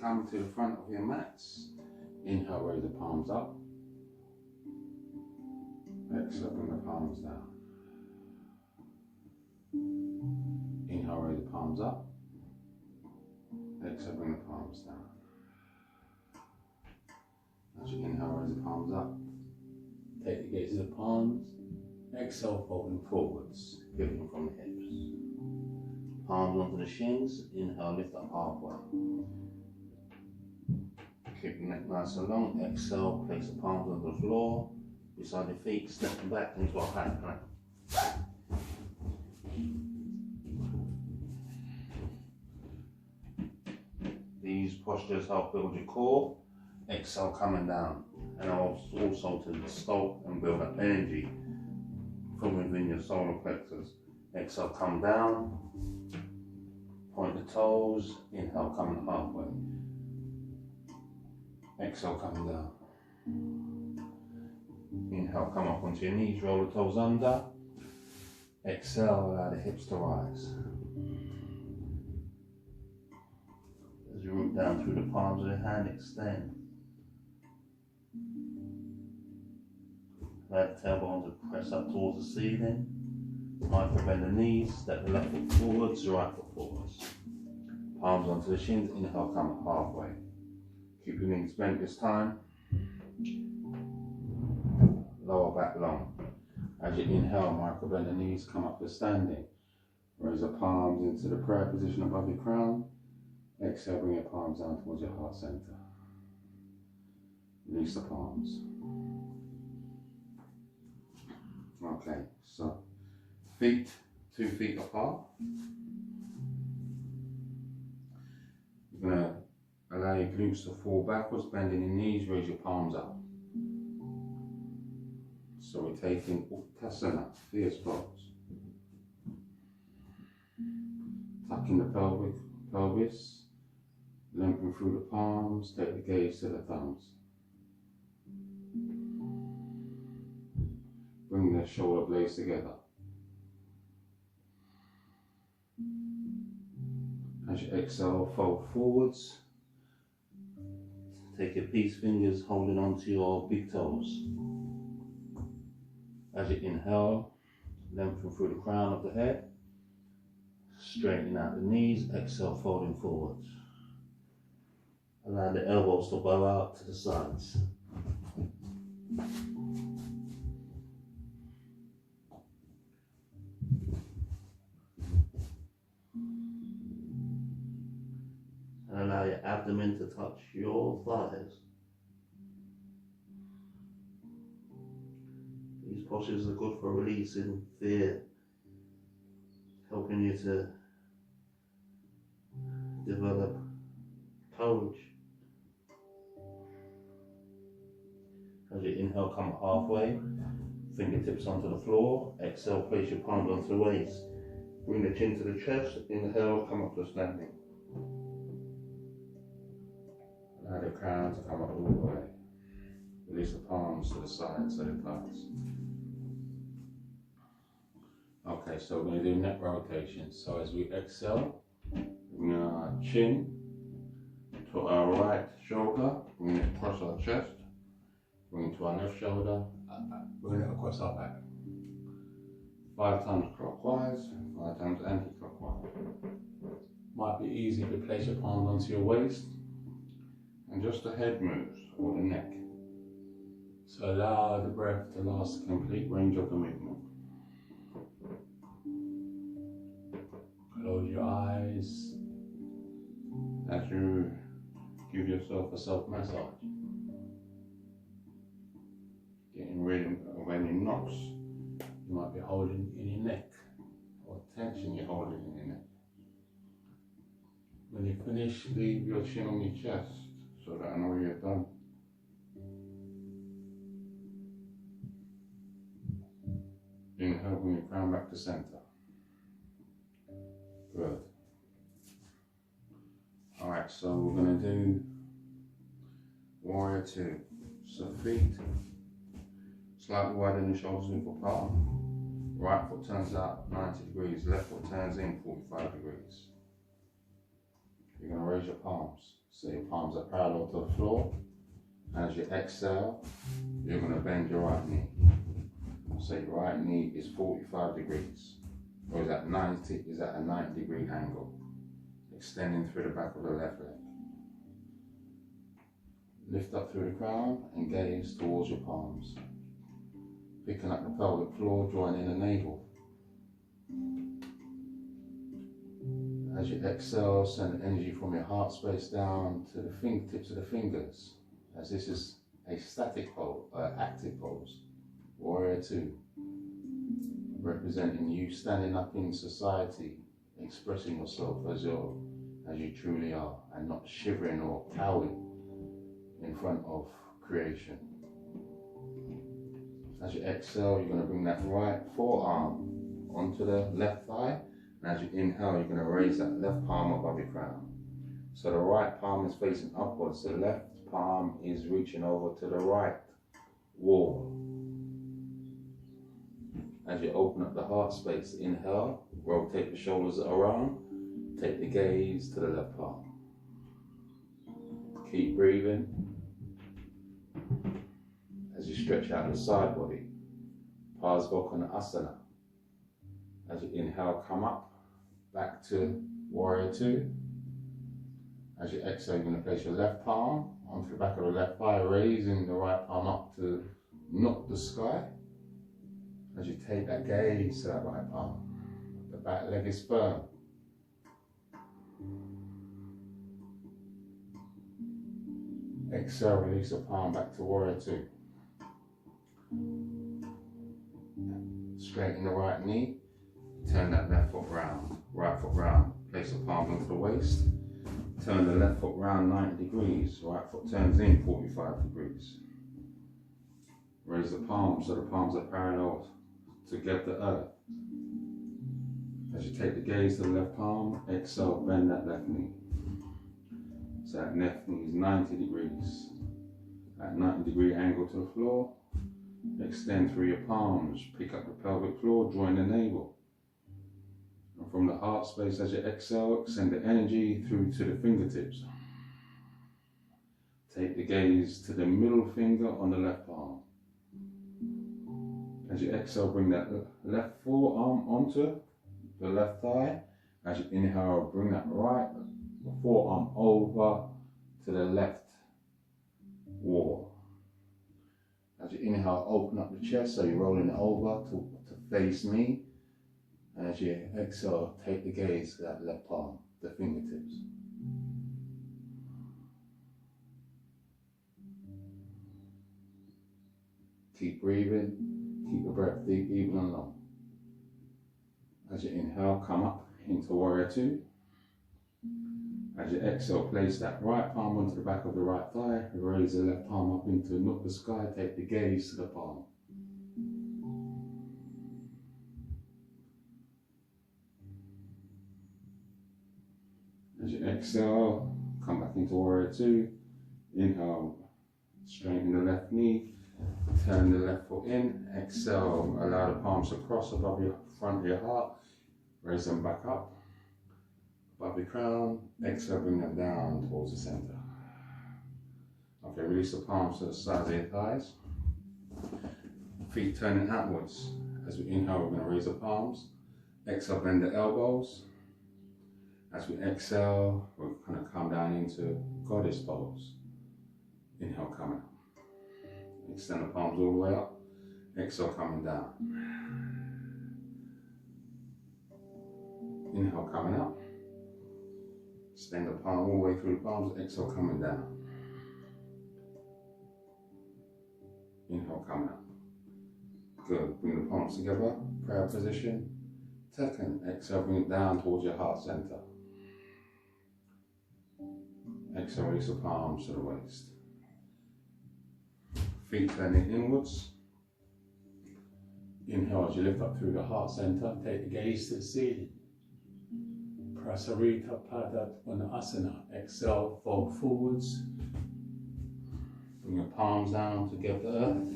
come to the front of your mats. Inhale, raise the palms up. Exhale, bring the palms down. Inhale, raise the palms up. Exhale, bring the palms down. As you inhale, raise the palms up. Take the gaze to the palms. Exhale, folding forwards, pivoting from the hips. Palms onto the shins. Inhale, lift up halfway. Keep the neck nice and long. Exhale, place the palms on the floor. Beside your feet, step them back into a high plank. These postures help build your core. Exhale, coming down. And also to stoke and build up energy from within your solar plexus. Exhale, come down. Point the toes. Inhale, coming halfway. Exhale, coming down. Inhale, come up onto your knees, roll the toes under. Exhale, allow the hips to rise. As you root down through the palms of the hand, extend. Allow the tailbone to press up towards the ceiling. Micro bend the knees, step the left foot forwards, the right foot forwards. Palms onto the shins, inhale, come up halfway. Keep your knees bent this time. Lower back long. As you inhale, micro bend the knees, come up to standing. Raise the palms into the prayer position above your crown. Exhale, bring your palms down towards your heart center. Release the palms. Okay, so feet 2 feet apart. You're going to allow your glutes to fall backwards, bending your knees, raise your palms up. So we're taking Uttasana, fierce pose. Tucking the pelvis, limping through the palms, take the gaze to the thumbs. Bring the shoulder blades together. As you exhale, fold forwards. Take your peace fingers holding onto your big toes. As you inhale, lengthen through the crown of the head. Straightening out the knees, exhale, folding forwards. Allow the elbows to bow out to the sides. And allow your abdomen to touch your thighs. These postures are good for releasing fear, helping you to develop courage. As you inhale, come halfway, fingertips onto the floor. Exhale, place your palms onto the waist. Bring the chin to the chest. Inhale, come up to standing. Allow the crown to come up all the way. Release the palms to the sides of the thighs. Okay, so we're going to do neck rotation. So as we exhale, bring our chin to our right shoulder, bring it across our chest, bring it to our left shoulder, bring it across our back. 5 times clockwise, 5 times anti-clockwise. Might be easy to place your palms onto your waist, and just the head moves, or the neck. So allow the breath to last a complete range of the movement. Close your eyes as you give yourself a self-massage. Getting rid of any knots you might be holding in your neck, or tension you're holding in your neck. When you finish, leave your chin on your chest so that I know you're done. Inhale, bring your crown back to center. Good. Alright, so we're going to do Warrior 2. So feet slightly wider than the shoulders, width apart. Right foot turns out 90 degrees, left foot turns in 45 degrees. you're going to raise your palms. So your palms are parallel to the floor. As you exhale, you're going to bend your right knee. So your right knee is 45 degrees. Or is at a 90-degree angle. Extending through the back of the left leg. Lift up through the crown and gaze towards your palms. Picking up the pelvic floor, joining the navel. As you exhale, send energy from your heart space down to the fingertips of the fingers, as this is a static pose, active pose. Warrior 2, representing you standing up in society, expressing yourself as you truly are, and not shivering or cowering in front of creation. As you exhale, you're going to bring that right forearm onto the left thigh. And as you inhale, you're going to raise that left palm above your crown. So the right palm is facing upwards, the left palm is reaching over to the right wall. As you open up the heart space, inhale, rotate the shoulders around, take the gaze to the left palm. Keep breathing. As you stretch out the side body, Parsvakonasana. As you inhale, come up, back to Warrior 2. As you exhale, you're going to place your left palm onto the back of the left thigh, raising the right palm up to knock the sky. As you take that gaze to that right palm, the back leg is firm. Exhale, release the palm back to Warrior 2. Straighten the right knee, turn that left foot round, right foot round, place the palm onto the waist, turn the left foot round 90 degrees, right foot turns in 45 degrees. Raise the palms so the palms are parallel together the earth. As you take the gaze to the left palm, exhale, bend that left knee. So that left knee is 90 degrees. At 90-degree angle to the floor. Extend through your palms, pick up the pelvic floor, join the navel. And from the heart space, as you exhale, send the energy through to the fingertips. Take the gaze to the middle finger on the left palm. As you exhale, bring that left forearm onto the left thigh. As you inhale, bring that right forearm over to the left wall. As you inhale, open up the chest, so you're rolling it over to face me. And as you exhale, take the gaze to that left palm, the fingertips. Keep breathing, keep the breath deep, even and long. As you inhale, come up into Warrior 2. As you exhale, place that right palm onto the back of the right thigh, raise the left palm up into knock the sky, take the gaze to the palm. As you exhale, come back into Warrior 2, inhale, straighten the left knee, turn the left foot in, exhale, allow the palms to cross above your front of your heart, raise them back up. Above the crown, exhale, bring them down towards the center. Okay, release the palms to the sides of your thighs. Feet turning outwards. As we inhale, we're going to raise the palms. Exhale, bend the elbows. As we exhale, we're going to come down into goddess pose. Inhale, coming up. Extend the palms all the way up. Exhale, coming down. Inhale, coming up. Extend the palm all the way through the palms, exhale, coming down. Inhale, coming up. Good. Bring the palms together, prayer position. Second, exhale, bring it down towards your heart center. Exhale, release the palms to the waist. Feet turning inwards. Inhale as you lift up through the heart center, take the gaze to the ceiling. Prasarita Padasana. Exhale, fold forwards. Bring your palms down together the earth.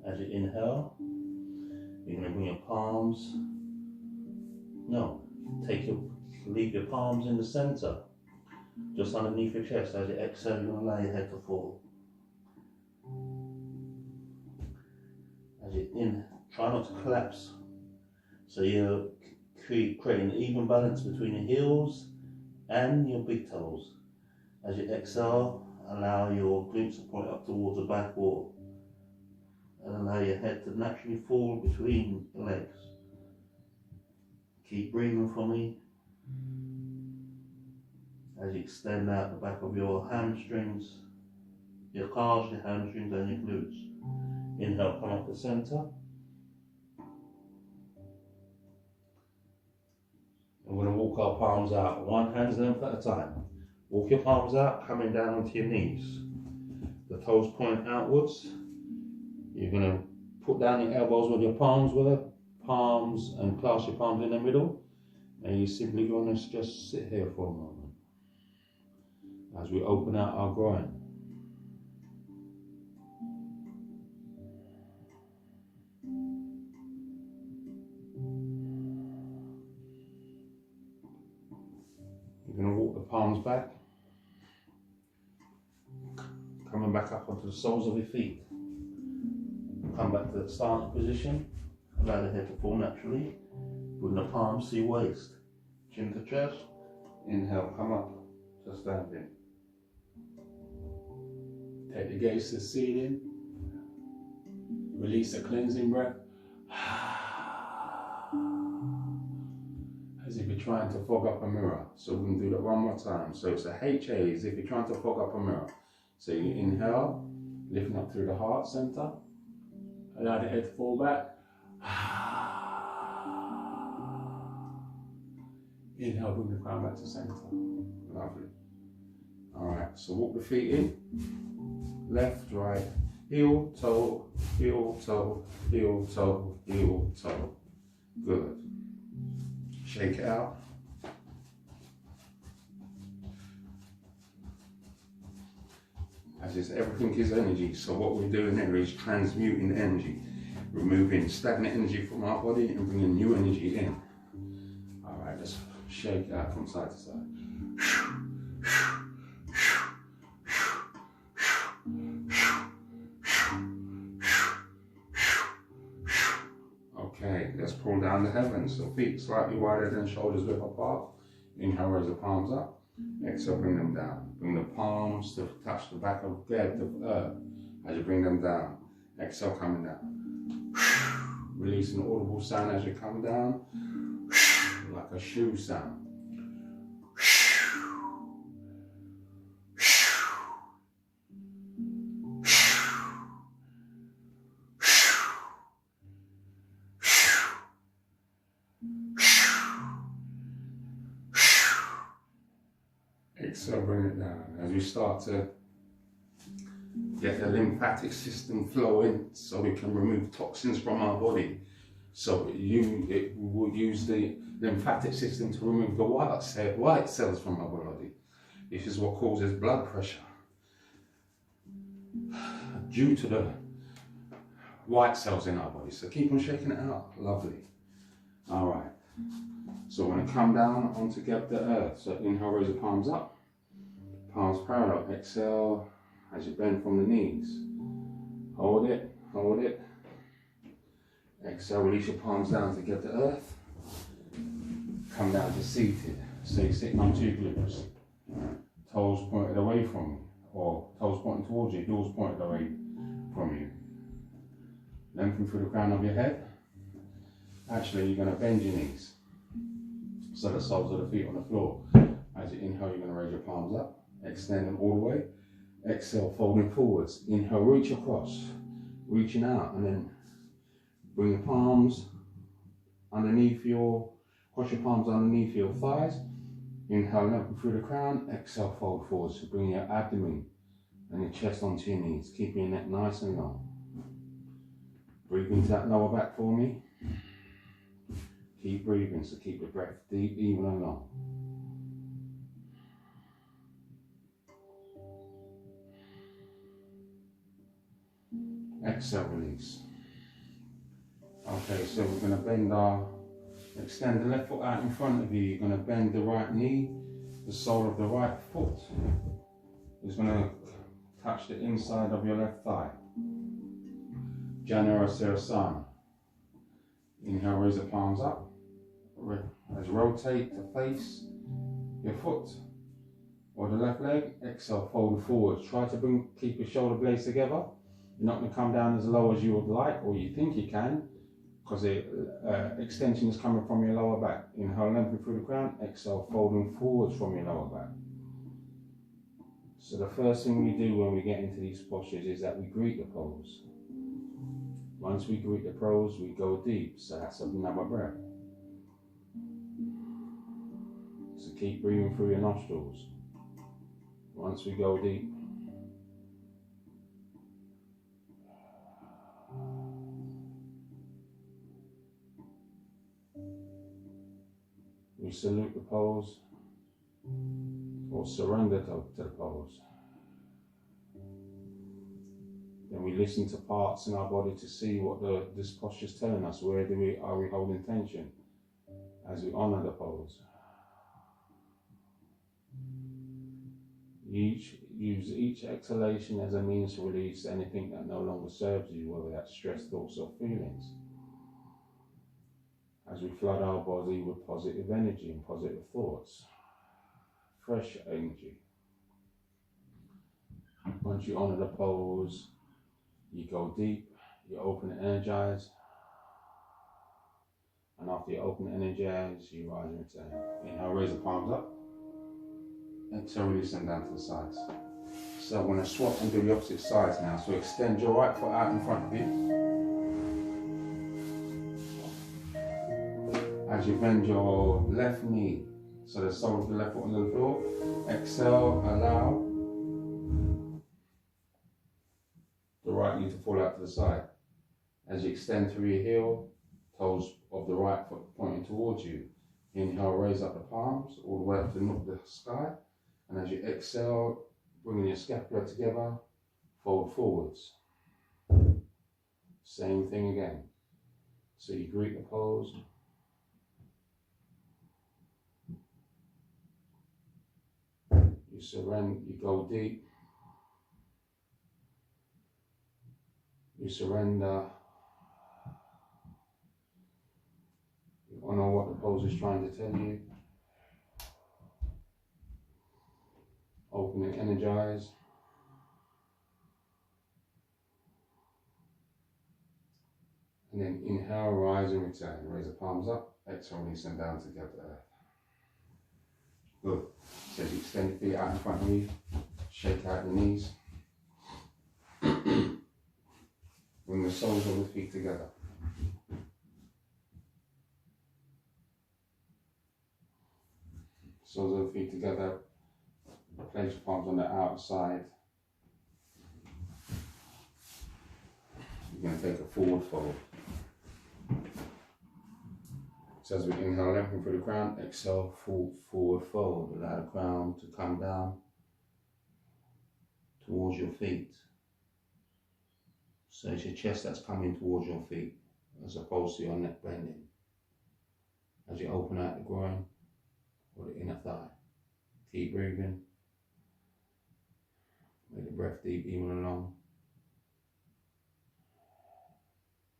As you inhale, you're going to bring your palms No, leave your palms in the center, just underneath your chest. As you exhale, you're going to allow your head to fall. As you inhale, try not to collapse. So you're creating an even balance between your heels and your big toes. As you exhale, allow your glutes to point up towards the back wall. And allow your head to naturally fall between the legs. Keep breathing for me. As you extend out the back of your hamstrings, your calves, your hamstrings and your glutes. Inhale, come up the center. And we're going to walk our palms out, one hand's length at a time. Walk your palms out, coming down onto your knees. The toes point outwards. You're going to put down your elbows with your palms with the palms and clasp your palms in the middle. And you're simply going to just sit here for a moment as we open out our groin. You're going to walk the palms back, coming back up onto the soles of your feet. Come back to the starting position, allow the head to fall naturally. Bring the palms to your waist, chin to chest. Inhale, come up to standing. Take the gaze to the ceiling. Release a cleansing breath. As if you're trying to fog up a mirror. So we're going to do that one more time. So it's a HA, as if you're trying to fog up a mirror. So you inhale, lifting up through the heart center. Allow the head to fall back. Inhale, bring the crown back to center. Lovely. Alright, so walk the feet in. Left, right, heel, toe, heel, toe, heel, toe, heel, toe. Good. Shake it out. As is, everything is energy, so what we're doing here is transmuting energy, removing stagnant energy from our body and bringing new energy in. Alright, let's shake it out from side to side. Okay, let's pull down the heavens, so feet slightly wider than shoulders width apart. Inhale, raise the palms up. Exhale, bring them down. Bring the palms to touch the back of the earth as you bring them down. Exhale, coming down. Release an audible sound as you come down, like a shoe sound. Exhale, bring it down. As we start to get the lymphatic system flowing so we can remove toxins from our body. So it will use the lymphatic system to remove the white cells from our body. This is what causes blood pressure. Due to the white cells in our body. So keep on shaking it out. Lovely. Alright. So we're going to come down onto the earth. So inhale, raise the palms up. Palms parallel. Exhale as you bend from the knees. Hold it, hold it. Exhale, release your palms down to get the earth. Come down to seated. So you're sitting on two glutes. Toes pointed away from you, or toes pointing towards you, heels pointed away from you. Lengthen through the crown of your head. Actually, you're going to bend your knees. So the soles of the feet on the floor. As you inhale, you're going to raise your palms up. Extend them all the way. Exhale, folding forwards. Inhale, reach across. Reaching out, and then bring your palms underneath cross your palms underneath your thighs. Inhale, lengthen through the crown. Exhale, fold forwards. So bring your abdomen and your chest onto your knees. Keep your neck nice and long. Breathe into that lower back for me. Keep breathing, so keep the breath deep, even and long. Exhale, release. Okay, so we're going to bend our Extend the left foot out in front of you. You're going to bend the right knee. The sole of the right foot is going to touch the inside of your left thigh. Janara Sirasana. Inhale, raise the palms up. As you rotate to face your foot or the left leg, exhale, fold forward. Try to keep your shoulder blades together. You're not going to come down as low as you would like or you think you can, because the extension is coming from your lower back. Inhale, lengthen through the crown. Exhale, folding forwards from your lower back. So the first thing we do when we get into these postures is that we greet the pose. Once we greet the pose, we go deep. So that's another breath. So keep breathing through your nostrils. Once we go deep, we salute the pose or surrender to the pose. Then we listen to parts in our body to see what this posture is telling us. Where are we holding tension as we honor the pose? Use each exhalation as a means to release anything that no longer serves you, whether that's stress, thoughts or feelings. As we flood our body with positive energy and positive thoughts, fresh energy. Once you honor the pose, you go deep, you open and energize. And after you open and energize, you rise and return. Inhale, raise the palms up. Exhale, release them down to the sides. So I'm going to swap and do the opposite sides now. So extend your right foot out in front of you. As you bend your left knee, so the sole of the left foot on the floor. Exhale, allow the right knee to fall out to the side. As you extend through your heel, toes of the right foot pointing towards you. Inhale, raise up the palms all the way up to the sky. And as you exhale, bringing your scapula together, fold forwards. Same thing again. So you greet the pose. You surrender, you go deep. You surrender. You honor what the pose is trying to tell you. Open and energize. And then inhale, rise and return. Raise the palms up. Exhale, release them down together. Good. So as you extend your feet out in front of you, shake out the knees. Bring the soles of the feet together. Soles of the feet together. Place your palms on the outside. You're going to take a forward fold. So as we inhale, lengthen through the crown, exhale, forward fold. Allow the crown to come down towards your feet. So it's your chest that's coming towards your feet, as opposed to your neck bending. As you open out the groin or the inner thigh. Keep breathing. Make the breath deep, even and long.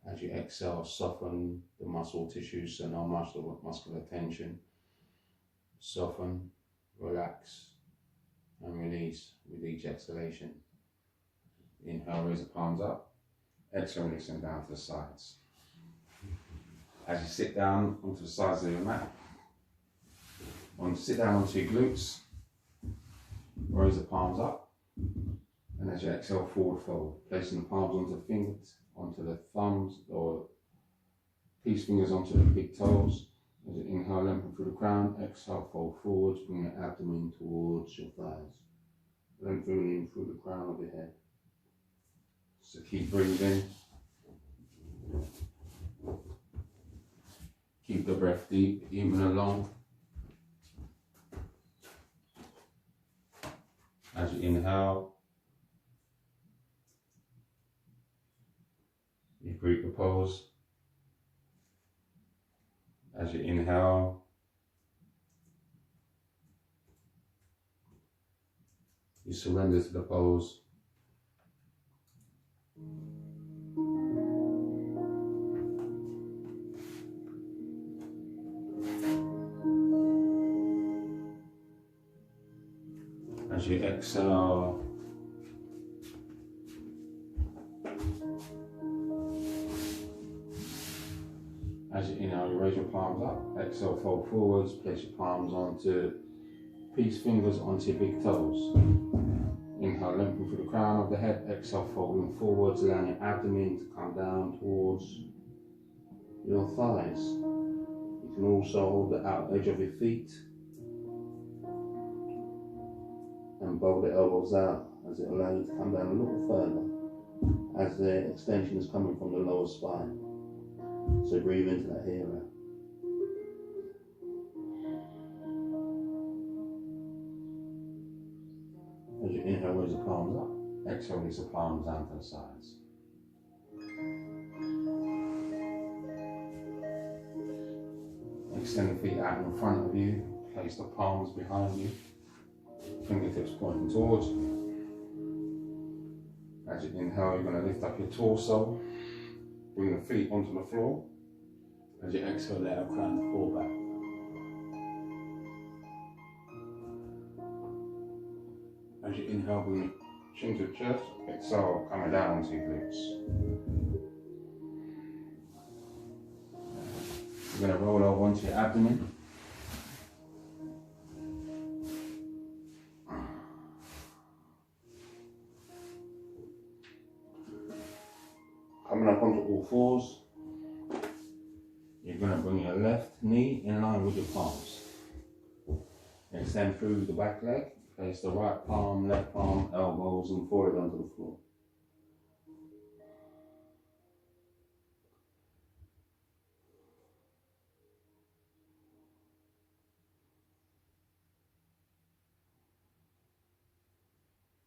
As you exhale, soften the muscle tissues, so no muscular tension. Soften, relax, and release with each exhalation. Inhale, raise the palms up. Exhale, release them down to the sides. As you sit down onto the sides of your mat, sit down onto your glutes, raise the palms up. And as you exhale, forward fold, placing the palms onto the fingers, onto the thumbs, or peace fingers onto the big toes. As you inhale, lengthen through the crown, exhale, fold forwards, bring your abdomen towards your thighs. Lengthening through the crown of your head. So keep breathing. Keep the breath deep, even and long. As you inhale, you greet the pose. As you inhale, you surrender to the pose. As you exhale, as you inhale, you raise your palms up. Exhale, fold forwards, place your palms onto peace fingers onto your big toes. Inhale, lengthen through the crown of the head. Exhale, folding forwards, allowing your abdomen to come down towards your thighs. You can also hold the outer edge of your feet and bow the elbows out as it allows you to come down a little further as the extension is coming from the lower spine. So breathe into that here. As you inhale, raise the palms up. Exhale, release the palms down to the sides. Extend the feet out in front of you. Place the palms behind you. Fingertips pointing towards you. As you inhale, you're going to lift up your torso. Bring the feet onto the floor. As you exhale, let our crown fall back. As you inhale, bring your chin to the chest. Exhale, coming down onto your glutes. You're going to roll over onto your abdomen. Coming up onto all fours. You're going to bring your left knee in line with your palms. Extend through the back leg. Place the right palm, left palm, elbows and forehead onto the floor.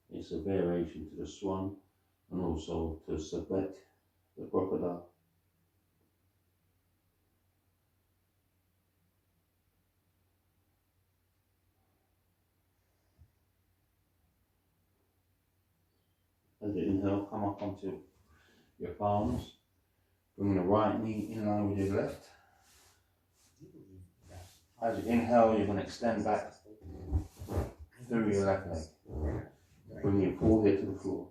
It's a variation to the swan and also to Sabet, the crocodile. As you inhale, come up onto your palms. Bring the right knee in line with your left. As you inhale, you're going to extend back through your left leg. Bring your forehead to the floor.